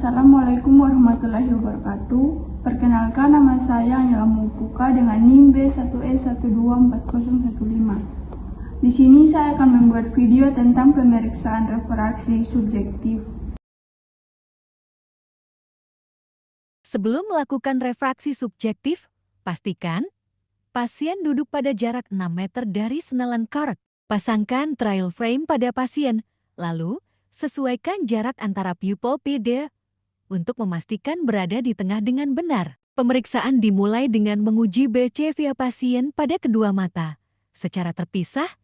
Assalamualaikum warahmatullahi wabarakatuh. Perkenalkan, nama saya Anyala Mupuka dengan NIM B1S124015. Di sini saya akan membuat video tentang pemeriksaan refraksi subjektif. Sebelum melakukan refraksi subjektif, pastikan pasien duduk pada jarak 6 meter dari senalan korek. Pasangkan trial frame pada pasien, lalu sesuaikan jarak antara pupil PD untuk memastikan berada di tengah dengan benar. Pemeriksaan dimulai dengan menguji BC via pasien pada kedua mata, secara terpisah,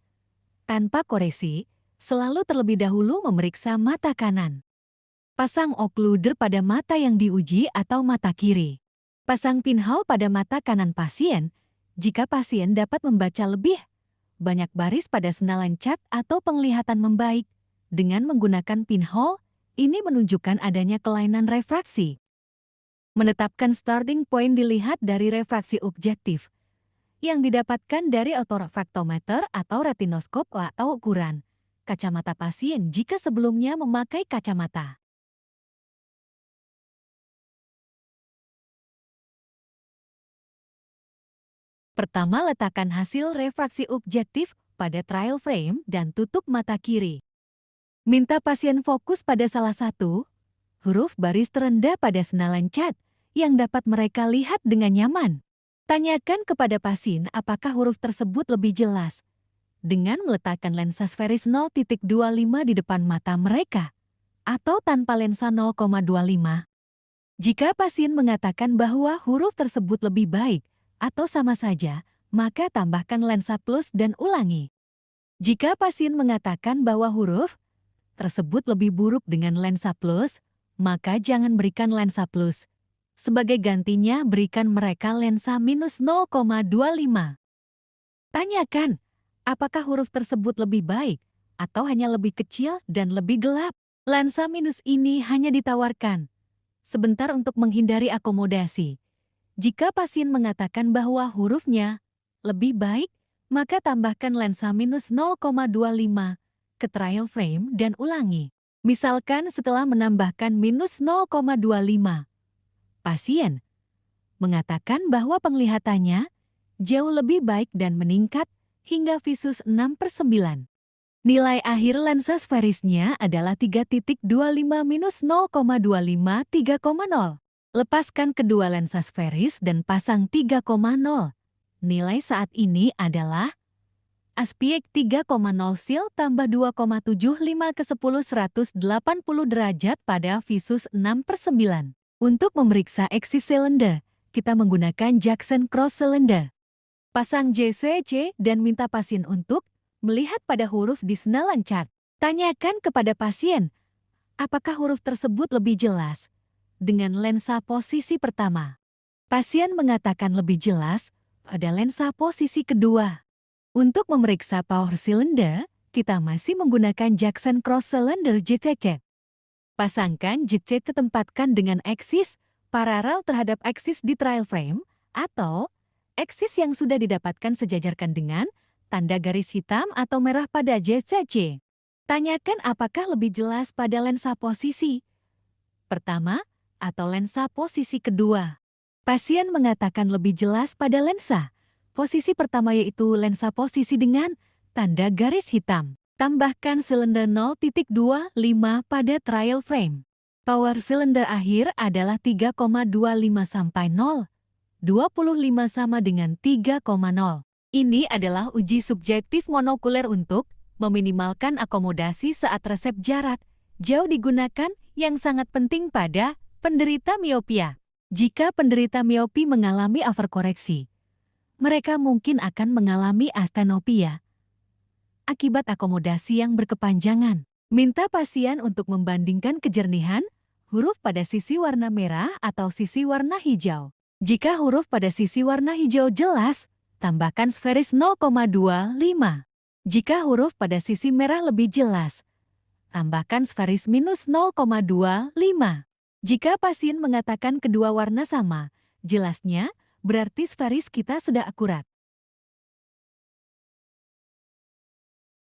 tanpa koreksi, selalu terlebih dahulu memeriksa mata kanan. Pasang occluder pada mata yang diuji atau mata kiri. Pasang pinhole pada mata kanan pasien, jika pasien dapat membaca lebih banyak baris pada senalan cat atau penglihatan membaik. Dengan menggunakan pinhole, ini menunjukkan adanya kelainan refraksi. Menetapkan starting point dilihat dari refraksi objektif yang didapatkan dari autorefraktometer atau retinoskop atau ukuran kacamata pasien jika sebelumnya memakai kacamata. Pertama, letakkan hasil refraksi objektif pada trial frame dan tutup mata kiri. Minta pasien fokus pada salah satu huruf baris terendah pada senalan cat yang dapat mereka lihat dengan nyaman. Tanyakan kepada pasien apakah huruf tersebut lebih jelas dengan meletakkan lensa sferis 0.25 di depan mata mereka atau tanpa lensa 0,25. Jika pasien mengatakan bahwa huruf tersebut lebih baik atau sama saja, maka tambahkan lensa plus dan ulangi. Jika pasien mengatakan bahwa huruf tersebut lebih buruk dengan lensa plus, maka jangan berikan lensa plus. Sebagai gantinya, berikan mereka lensa minus 0,25. Tanyakan, apakah huruf tersebut lebih baik atau hanya lebih kecil dan lebih gelap? Lensa minus ini hanya ditawarkan sebentar untuk menghindari akomodasi. Jika pasien mengatakan bahwa hurufnya lebih baik, maka tambahkan lensa minus 0,25 ke trial frame dan ulangi. Misalkan setelah menambahkan minus 0,25, pasien mengatakan bahwa penglihatannya jauh lebih baik dan meningkat hingga visus 6/9. Nilai akhir lensa sferisnya adalah 3.25 minus 0,25 3,0. Lepaskan kedua lensa sferis dan pasang 3,0. Nilai saat ini adalah aspiek 3,0 sil tambah 2,75 ke 10 180 derajat pada visus 6/9. Untuk memeriksa eksis silinder, kita menggunakan Jackson Cross Cylinder. Pasang JCC dan minta pasien untuk melihat pada huruf di senalan cat. Tanyakan kepada pasien, apakah huruf tersebut lebih jelas dengan lensa posisi pertama. Pasien mengatakan lebih jelas pada lensa posisi kedua. Untuk memeriksa power cylinder, kita masih menggunakan Jackson Cross Cylinder JCC. Pasangkan JCC tempatkan dengan eksis paralel terhadap eksis di trial frame atau eksis yang sudah didapatkan sejajarkan dengan tanda garis hitam atau merah pada JCC. Tanyakan apakah lebih jelas pada lensa posisi pertama atau lensa posisi kedua. Pasien mengatakan lebih jelas pada lensa posisi pertama, yaitu lensa posisi dengan tanda garis hitam. Tambahkan silinder 0.25 pada trial frame. Power silinder akhir adalah 3,25 sampai 0. 25 sama dengan 3,0. Ini adalah uji subjektif monokuler untuk meminimalkan akomodasi saat resep jarak jauh digunakan yang sangat penting pada penderita miopia. Jika penderita miopi mengalami overkoreksi, mereka mungkin akan mengalami astenopia akibat akomodasi yang berkepanjangan. Minta pasien untuk membandingkan kejernihan huruf pada sisi warna merah atau sisi warna hijau. Jika huruf pada sisi warna hijau jelas, tambahkan sferis 0,25. Jika huruf pada sisi merah lebih jelas, tambahkan sferis minus 0,25. Jika pasien mengatakan kedua warna sama, jelasnya berarti sferis kita sudah akurat.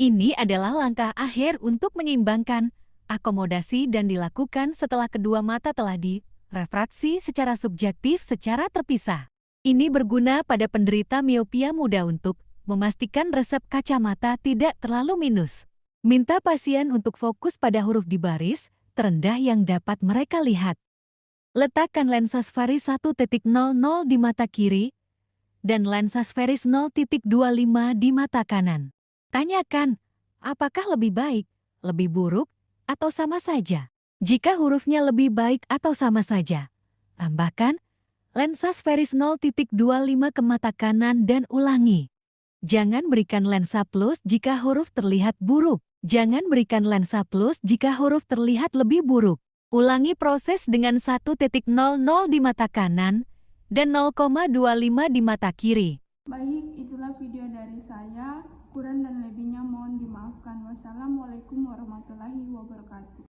Ini adalah langkah akhir untuk menyeimbangkan akomodasi dan dilakukan setelah kedua mata telah direfraksi secara subjektif secara terpisah. Ini berguna pada penderita miopia muda untuk memastikan resep kacamata tidak terlalu minus. Minta pasien untuk fokus pada huruf di baris terendah yang dapat mereka lihat. Letakkan lensa sferis 1.00 di mata kiri dan lensa sferis 0.25 di mata kanan. Tanyakan, apakah lebih baik, lebih buruk, atau sama saja? Jika hurufnya lebih baik atau sama saja, tambahkan lensa sferis 0.25 ke mata kanan dan ulangi. Jangan berikan lensa plus jika huruf terlihat buruk. Jangan berikan lensa plus jika huruf terlihat lebih buruk. Ulangi proses dengan 1.00 di mata kanan dan 0,25 di mata kiri. Baik, itulah video dari saya. Kurang dan lebihnya mohon dimaafkan. Wassalamualaikum warahmatullahi wabarakatuh.